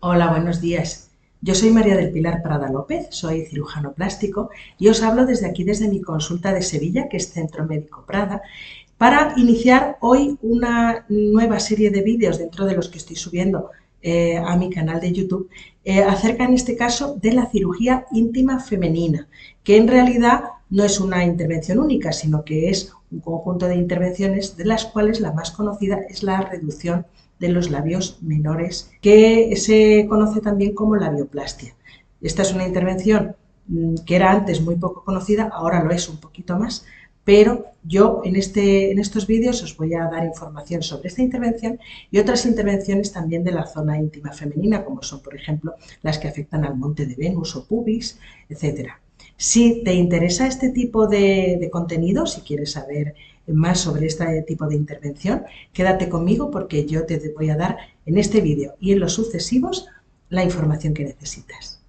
Hola, buenos días. Yo soy María del Pilar Prada López, soy cirujano plástico y os hablo desde aquí, desde mi consulta de Sevilla, que es Centro Médico Prada, para iniciar hoy una nueva serie de vídeos dentro de los que estoy subiendo a mi canal de YouTube, acerca en este caso de la cirugía íntima femenina, que en realidad no es una intervención única, sino que es un conjunto de intervenciones de las cuales la más conocida es la reducción de los labios menores, que se conoce también como labioplastia. Esta es una intervención que era antes muy poco conocida, ahora lo es un poquito más, pero yo en estos vídeos os voy a dar información sobre esta intervención y otras intervenciones también de la zona íntima femenina, como son, por ejemplo, las que afectan al monte de Venus o pubis, etcétera. Si te interesa este tipo de contenido, si quieres saber más sobre este tipo de intervención, quédate conmigo porque yo te voy a dar en este vídeo y en los sucesivos la información que necesitas.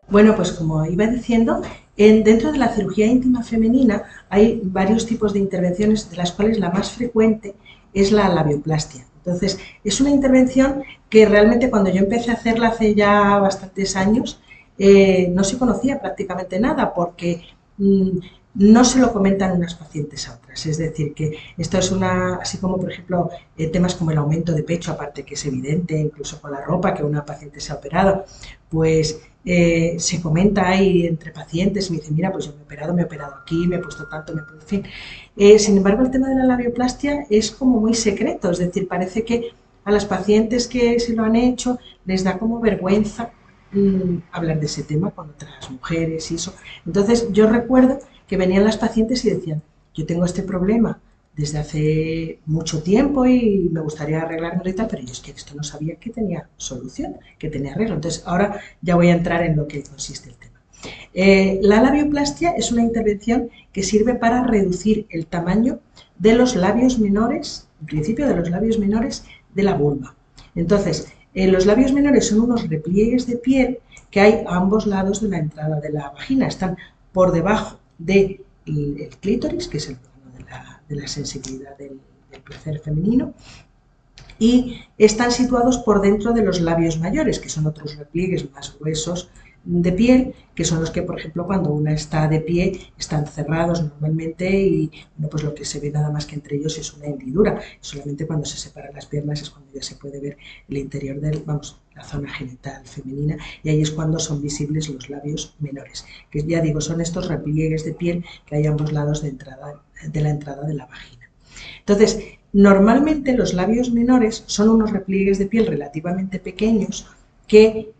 Bueno, pues como iba diciendo, dentro de la cirugía íntima femenina hay varios tipos de intervenciones, de las cuales la más frecuente es la labioplastia. Entonces, es una intervención que realmente cuando yo empecé a hacerla hace ya bastantes años, no se conocía prácticamente nada porque no se lo comentan unas pacientes a otras. Es decir, que esto es así como por ejemplo temas como el aumento de pecho, aparte que es evidente, incluso con la ropa que una paciente se ha operado, pues se comenta ahí entre pacientes y me dicen, mira, pues yo me he operado aquí, me he puesto tanto, me he puesto, en fin. Sin embargo, el tema de la labioplastia es como muy secreto, es decir, parece que a las pacientes que se lo han hecho les da como vergüenza hablar de ese tema con otras mujeres y eso. Entonces, yo recuerdo que venían las pacientes y decían, yo tengo este problema desde hace mucho tiempo y me gustaría arreglármelo y tal, pero yo es que esto no sabía que tenía solución, que tenía arreglo. Entonces, ahora ya voy a entrar en lo que consiste el tema. La labioplastia es una intervención que sirve para reducir el tamaño de los labios menores, en principio de los labios menores de la vulva. Entonces, los labios menores son unos repliegues de piel que hay a ambos lados de la entrada de la vagina. Están por debajo del clítoris, que es el plano de la sensibilidad del placer femenino, y están situados por dentro de los labios mayores, que son otros repliegues más gruesos de piel, que son los que, por ejemplo, cuando una está de pie, están cerrados normalmente y bueno, pues lo que se ve nada más que entre ellos es una hendidura. Solamente cuando se separan las piernas es cuando ya se puede ver el interior la zona genital femenina, y ahí es cuando son visibles los labios menores, que ya digo, son estos repliegues de piel que hay a ambos lados de la entrada de la vagina. Entonces, normalmente los labios menores son unos repliegues de piel relativamente pequeños que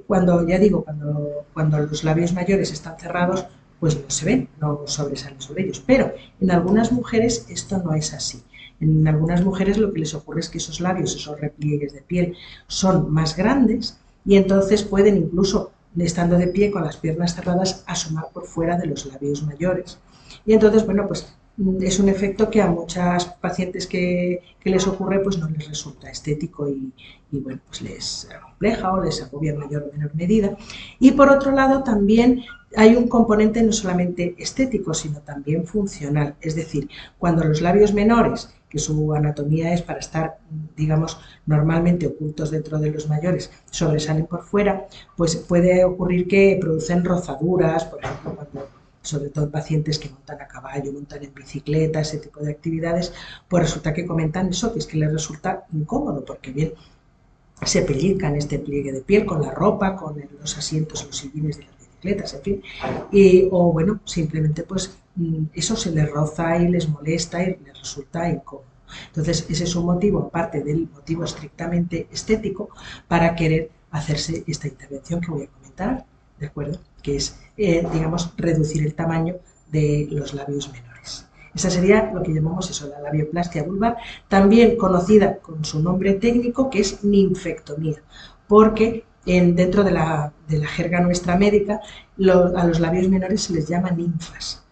cuando los labios mayores están cerrados, pues no se ven, no sobresalen sobre ellos. Pero en algunas mujeres esto no es así. En algunas mujeres lo que les ocurre es que esos labios, esos repliegues de piel, son más grandes y entonces pueden incluso, estando de pie con las piernas cerradas, asomar por fuera de los labios mayores. Y entonces, bueno, pues es un efecto que a muchas pacientes que les ocurre pues no les resulta estético y bueno, pues les compleja o les agobia en mayor o menor medida. Y por otro lado también hay un componente no solamente estético, sino también funcional. Es decir, cuando los labios menores, que su anatomía es para estar, digamos, normalmente ocultos dentro de los mayores, sobresalen por fuera, pues puede ocurrir que producen rozaduras, por ejemplo, sobre todo pacientes que montan a caballo, montan en bicicleta, ese tipo de actividades, pues resulta que comentan eso, que es que les resulta incómodo, porque bien se pellizcan este pliegue de piel con la ropa, con los asientos, los sillines de las bicicletas, en fin, o bueno, simplemente pues eso se les roza y les molesta y les resulta incómodo. Entonces, ese es un motivo, aparte del motivo estrictamente estético, para querer hacerse esta intervención que voy a comentar, ¿de acuerdo? Que es, digamos, reducir el tamaño de los labios menores. Esa sería lo que llamamos eso, la labioplastia vulvar, también conocida con su nombre técnico, que es ninfectomía, porque dentro de la jerga nuestra médica, a los labios menores se les llama ninfas,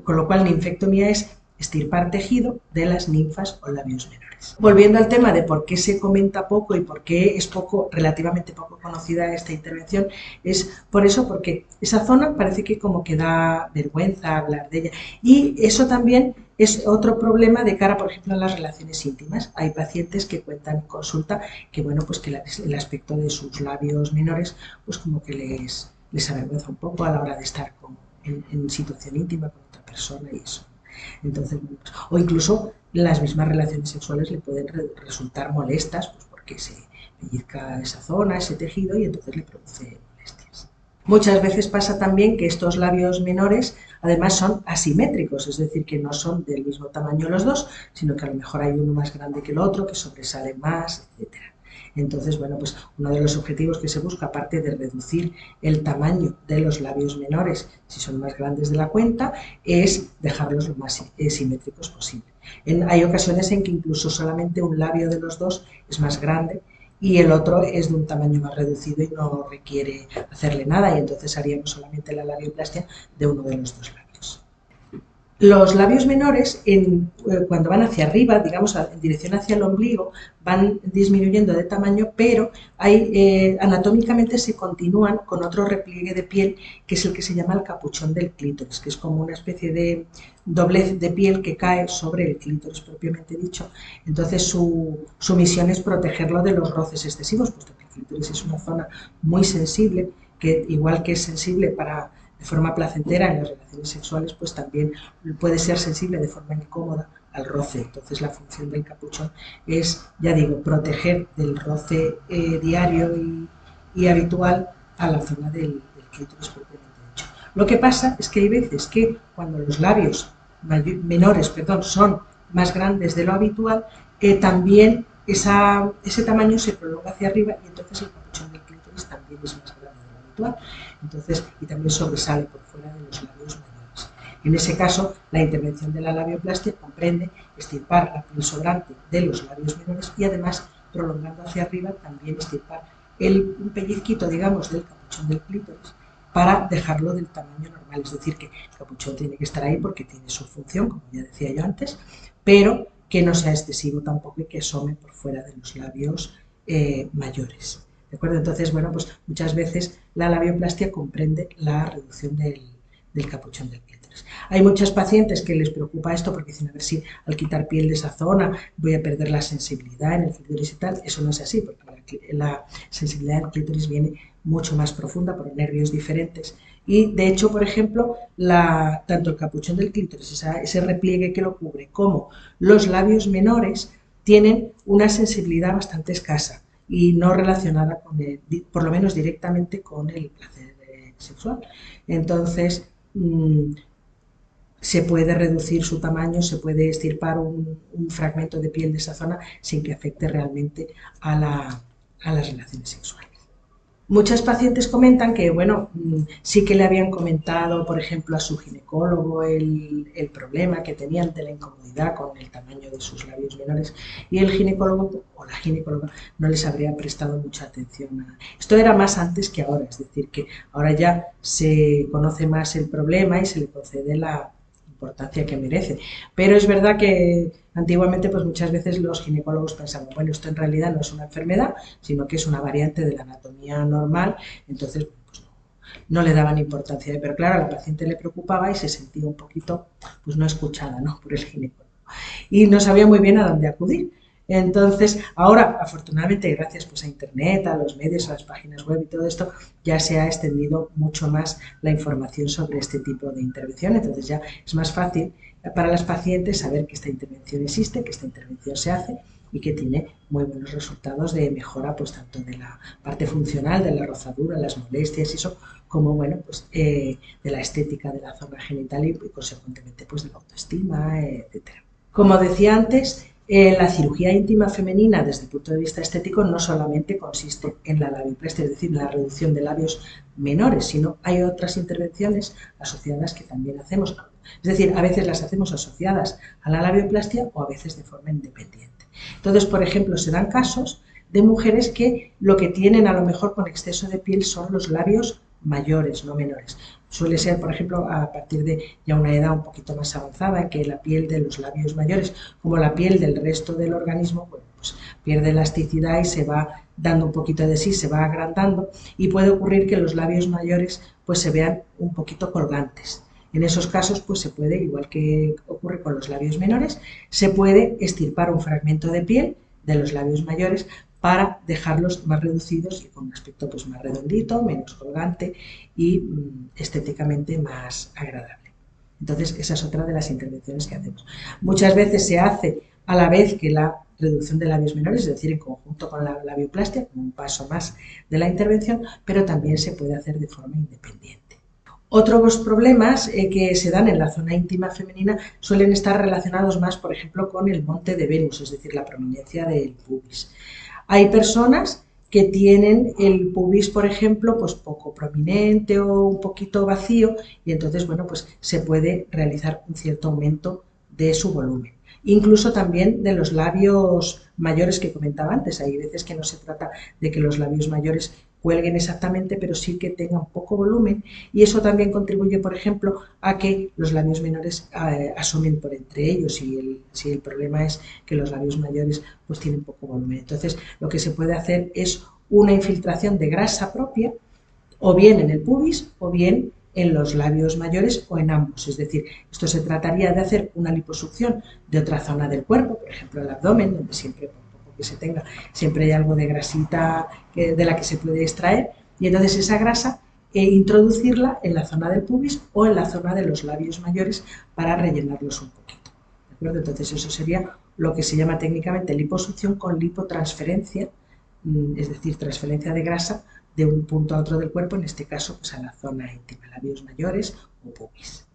con lo cual ninfectomía es extirpar tejido de las ninfas o labios menores. Volviendo al tema de por qué se comenta poco y por qué es relativamente poco conocida esta intervención, es por eso, porque esa zona parece que como que da vergüenza hablar de ella. Y eso también es otro problema de cara, por ejemplo, a las relaciones íntimas. Hay pacientes que cuentan en consulta que, bueno, pues que el aspecto de sus labios menores, pues como que les avergüenza un poco a la hora de estar en situación íntima con otra persona y eso. Entonces, o incluso las mismas relaciones sexuales le pueden resultar molestas, pues porque se pellizca esa zona, ese tejido, y entonces le produce molestias. Muchas veces pasa también que estos labios menores además son asimétricos, es decir, que no son del mismo tamaño los dos, sino que a lo mejor hay uno más grande que el otro, que sobresale más, etcétera. Entonces, bueno, pues uno de los objetivos que se busca, aparte de reducir el tamaño de los labios menores, si son más grandes de la cuenta, es dejarlos lo más simétricos posible. Hay ocasiones en que incluso solamente un labio de los dos es más grande y el otro es de un tamaño más reducido y no requiere hacerle nada, y entonces haríamos solamente la labioplastia de uno de los dos labios. Los labios menores, cuando van hacia arriba, digamos, en dirección hacia el ombligo, van disminuyendo de tamaño, pero anatómicamente se continúan con otro repliegue de piel, que es el que se llama el capuchón del clítoris, que es como una especie de doblez de piel que cae sobre el clítoris propiamente dicho. Entonces su misión es protegerlo de los roces excesivos, puesto que el clítoris es una zona muy sensible, que igual que es sensible de forma placentera en las relaciones sexuales, pues también puede ser sensible de forma incómoda al roce. Entonces la función del capuchón es, ya digo, proteger del roce diario y habitual a la zona del clítoris propiamente dicho. Lo que pasa es que hay veces que cuando los labios menores son más grandes de lo habitual, también ese tamaño se prolonga hacia arriba y entonces el capuchón del clítoris también es más grande de lo habitual. Entonces, y también sobresale por fuera de los labios mayores. En ese caso, la intervención de la labioplastia comprende extirpar la piel sobrante de los labios menores y además, prolongando hacia arriba, también extirpar un pellizquito, digamos, del capuchón del clítoris para dejarlo del tamaño normal. Es decir, que el capuchón tiene que estar ahí porque tiene su función, como ya decía yo antes, pero que no sea excesivo tampoco y que asome por fuera de los labios mayores. ¿De acuerdo? Entonces, bueno, pues muchas veces la labioplastia comprende la reducción del capuchón del clítoris. Hay muchas pacientes que les preocupa esto porque dicen, a ver si al quitar piel de esa zona voy a perder la sensibilidad en el clítoris y tal. Eso no es así, porque la sensibilidad del clítoris viene mucho más profunda por nervios diferentes. Y de hecho, por ejemplo, tanto el capuchón del clítoris, ese repliegue que lo cubre, como los labios menores, tienen una sensibilidad bastante escasa y no relacionada por lo menos directamente con el placer sexual. Entonces, se puede reducir su tamaño, se puede extirpar un fragmento de piel de esa zona sin que afecte realmente a las relaciones sexuales. Muchas pacientes comentan que, bueno, sí que le habían comentado, por ejemplo, a su ginecólogo el problema que tenían de la incomodidad con el tamaño de sus labios menores y el ginecólogo o la ginecóloga no les habría prestado mucha atención. Esto era más antes que ahora, es decir, que ahora ya se conoce más el problema y se le concede la importancia que merece. Pero es verdad que antiguamente pues muchas veces los ginecólogos pensaban, bueno, esto en realidad no es una enfermedad, sino que es una variante de la anatomía normal, entonces pues no le daban importancia. Pero claro, a la paciente le preocupaba y se sentía un poquito pues no escuchada, ¿no?, por el ginecólogo. Y no sabía muy bien a dónde acudir. Entonces, ahora, afortunadamente, gracias pues a Internet, a los medios, a las páginas web y todo esto, ya se ha extendido mucho más la información sobre este tipo de intervención. Entonces ya es más fácil para las pacientes saber que esta intervención existe, que esta intervención se hace y que tiene muy buenos resultados de mejora, pues tanto de la parte funcional, de la rozadura, las molestias y eso, como bueno, pues de la estética de la zona genital y consecuentemente pues de la autoestima, etcétera. Como decía antes, la cirugía íntima femenina desde el punto de vista estético no solamente consiste en la labioplastia, es decir, en la reducción de labios menores, sino hay otras intervenciones asociadas que también hacemos. Es decir, a veces las hacemos asociadas a la labioplastia o a veces de forma independiente. Entonces, por ejemplo, se dan casos de mujeres que lo que tienen a lo mejor con exceso de piel son los labios mayores, no menores. Suele ser, por ejemplo, a partir de ya una edad un poquito más avanzada, en que la piel de los labios mayores, como la piel del resto del organismo, bueno, pues pierde elasticidad y se va dando un poquito de sí, se va agrandando, y puede ocurrir que los labios mayores pues se vean un poquito colgantes. En esos casos, pues se puede, igual que ocurre con los labios menores, se puede extirpar un fragmento de piel de los labios mayores para dejarlos más reducidos y con un aspecto pues más redondito, menos colgante y estéticamente más agradable. Entonces, esa es otra de las intervenciones que hacemos. Muchas veces se hace a la vez que la reducción de labios menores, es decir, en conjunto con la labioplastia, como un paso más de la intervención, pero también se puede hacer de forma independiente. Otros problemas que se dan en la zona íntima femenina suelen estar relacionados más, por ejemplo, con el monte de Venus, es decir, la prominencia del pubis. Hay personas que tienen el pubis, por ejemplo, pues poco prominente o un poquito vacío, y entonces, bueno, pues se puede realizar un cierto aumento de su volumen. Incluso también de los labios mayores que comentaba antes. Hay veces que no se trata de que los labios mayores cuelguen exactamente, pero sí que tengan poco volumen, y eso también contribuye, por ejemplo, a que los labios menores asomen por entre ellos, si el problema es que los labios mayores pues tienen poco volumen. Entonces, lo que se puede hacer es una infiltración de grasa propia, o bien en el pubis, o bien en los labios mayores, o en ambos. Es decir, esto se trataría de hacer una liposucción de otra zona del cuerpo, por ejemplo el abdomen, donde siempre, por poco que se tenga, siempre hay algo de grasita de la que se puede extraer, y entonces esa grasa introducirla en la zona del pubis o en la zona de los labios mayores para rellenarlos un poquito. ¿De acuerdo? Entonces eso sería lo que se llama técnicamente liposucción con lipotransferencia, es decir, transferencia de grasa de un punto a otro del cuerpo, en este caso pues a la zona íntima, labios mayores o pubis.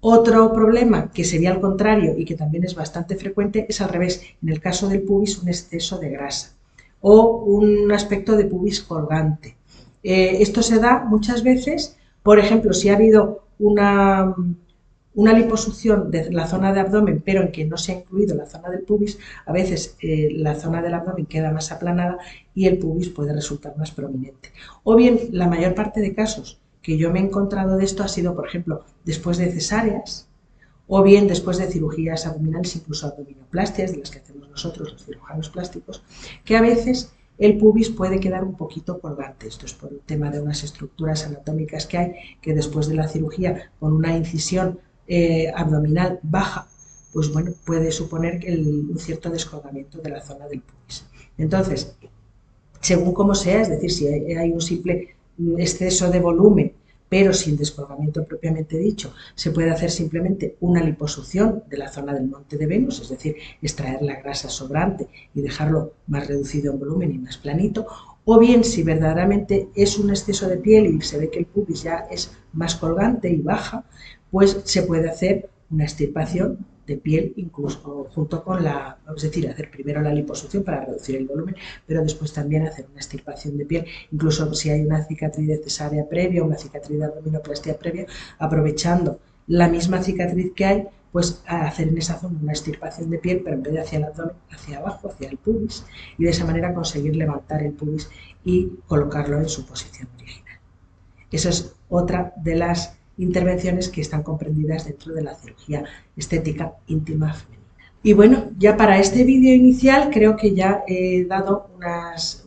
Otro problema que sería al contrario y que también es bastante frecuente es al revés, en el caso del pubis un exceso de grasa o un aspecto de pubis colgante. Esto se da muchas veces, por ejemplo, si ha habido una liposucción de la zona de abdomen, pero en que no se ha incluido la zona del pubis, a veces la zona del abdomen queda más aplanada y el pubis puede resultar más prominente. O bien, la mayor parte de casos que yo me he encontrado de esto ha sido, por ejemplo, después de cesáreas, o bien después de cirugías abdominales, incluso abdominoplastias, de las que hacemos nosotros los cirujanos plásticos, que a veces el pubis puede quedar un poquito colgante. Esto es por el tema de unas estructuras anatómicas que hay, que después de la cirugía, con una incisión abdominal baja, pues bueno, puede suponer un cierto descolgamiento de la zona del pubis. Entonces, según como sea, es decir, si hay un simple exceso de volumen pero sin descolgamiento propiamente dicho, se puede hacer simplemente una liposucción de la zona del monte de Venus, es decir, extraer la grasa sobrante y dejarlo más reducido en volumen y más planito, o bien si verdaderamente es un exceso de piel y se ve que el pubis ya es más colgante y baja, pues se puede hacer una extirpación de piel incluso junto con es decir, hacer primero la liposucción para reducir el volumen, pero después también hacer una extirpación de piel, incluso si hay una cicatriz de cesárea previa, una cicatriz de abdominoplastia previa, aprovechando la misma cicatriz que hay, pues a hacer en esa zona una extirpación de piel, pero en vez de hacia el abdomen, hacia abajo, hacia el pubis, y de esa manera conseguir levantar el pubis y colocarlo en su posición original. Esa es otra de las intervenciones que están comprendidas dentro de la cirugía estética íntima femenina. Y bueno, ya para este vídeo inicial creo que ya he dado unos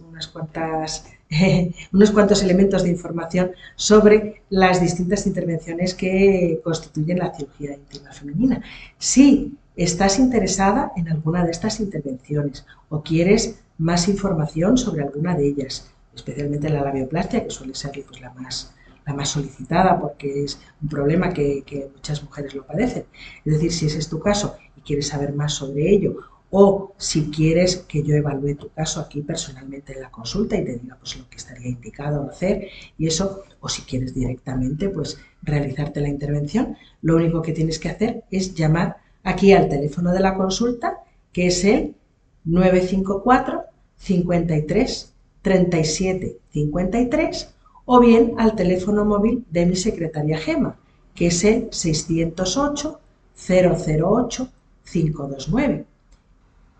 cuantos elementos de información sobre las distintas intervenciones que constituyen la cirugía íntima femenina. Si estás interesada en alguna de estas intervenciones o quieres más información sobre alguna de ellas, especialmente la labioplastia, que suele ser pues, la más solicitada porque es un problema que muchas mujeres lo padecen. Es decir, si ese es tu caso y quieres saber más sobre ello, o si quieres que yo evalúe tu caso aquí personalmente en la consulta y te diga pues lo que estaría indicado hacer y eso, o si quieres directamente pues realizarte la intervención, lo único que tienes que hacer es llamar aquí al teléfono de la consulta, que es el 954 53 37 53, o bien al teléfono móvil de mi secretaria Gema, que es el 608 008 529.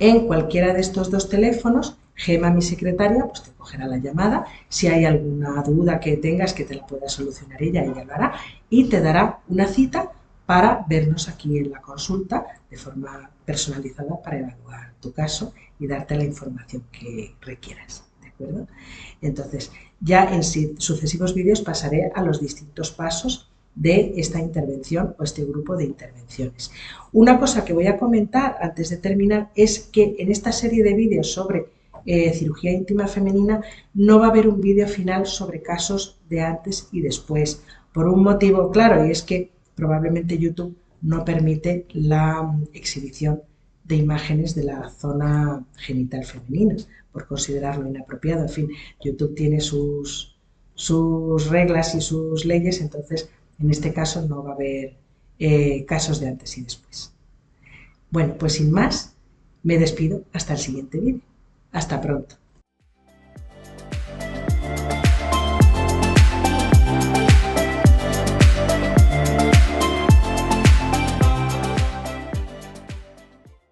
En cualquiera de estos dos teléfonos, Gema, mi secretaria, pues te cogerá la llamada. Si hay alguna duda que tengas que te la pueda solucionar ella lo hará y te dará una cita para vernos aquí en la consulta de forma personalizada para evaluar tu caso y darte la información que requieras, ¿de acuerdo? Entonces, ya en sucesivos vídeos pasaré a los distintos pasos de esta intervención o este grupo de intervenciones. Una cosa que voy a comentar antes de terminar es que en esta serie de vídeos sobre cirugía íntima femenina no va a haber un vídeo final sobre casos de antes y después, por un motivo claro, y es que probablemente YouTube no permite la exhibición de imágenes de la zona genital femenina, por considerarlo inapropiado. En fin, YouTube tiene sus reglas y sus leyes, entonces en este caso no va a haber casos de antes y después. Bueno, pues sin más, me despido hasta el siguiente vídeo. Hasta pronto.